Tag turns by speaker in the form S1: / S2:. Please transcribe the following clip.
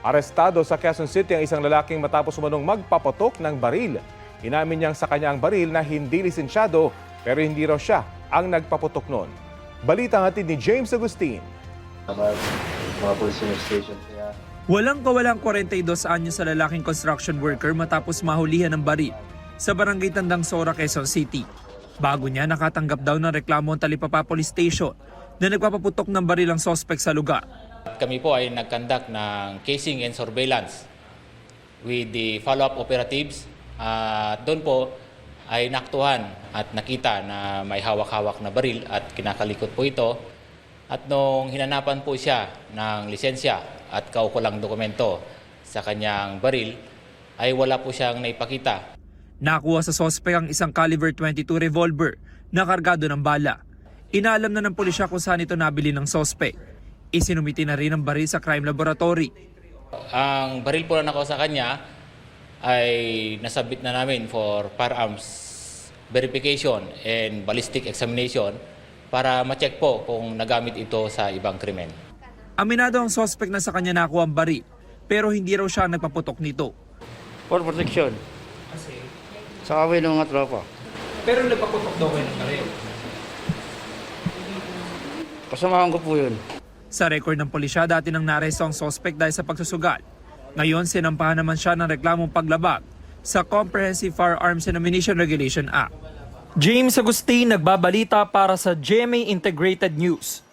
S1: Arestado sa Quezon City ang isang lalaking matapos umanong magpaputok ng baril. Inamin niyang sa kanya ang baril na hindi lisensyado pero hindi raw siya ang nagpaputok noon. Balita ang hatid ni James Agustin.
S2: Mga police station kaya.
S3: Walang kawalang 42 anyos sa lalaking construction worker matapos mahulihan ng baril sa barangay Tandang Sora, Quezon City. Bago niya nakatanggap daw ng reklamo ang Talipapa Police Station na nagpapaputok ng baril ang sospek sa lugar.
S4: Kami po ay nag-conduct ng casing and surveillance with the follow-up operatives. Doon po ay naktuhan at nakita na may hawak-hawak na baril at kinakalikot po ito. At nung hinanapan po siya ng lisensya at kaukulang dokumento sa kanyang baril, ay wala po siyang naipakita.
S3: Nakuha sa sospek ang isang caliber 22 revolver na kargado ng bala. Inaalam na ng pulisya kung saan ito nabili ng sospek. Isinumiti na rin ang baril sa crime laboratory.
S4: Ang baril po na nakuha sa kanya ay nasabit na namin for firearms verification and ballistic examination para ma-check po kung nagamit ito sa ibang krimen.
S3: Aminado ang sospek na sa kanya nakuha ang baril pero hindi raw siya nagpaputok nito.
S5: For protection. Sa kawin ng mga tropa.
S3: Pero nagpaputok daw kayo ng baril.
S5: Kasamahan ko po yun.
S3: Sa record ng pulisya, dati nang naresto ang sospek dahil sa pagsusugal. Ngayon, sinampahan naman siya ng reklamong paglabag sa Comprehensive Firearms and Ammunition Regulation Act.
S6: James Agustin nagbabalita para sa GMA Integrated News.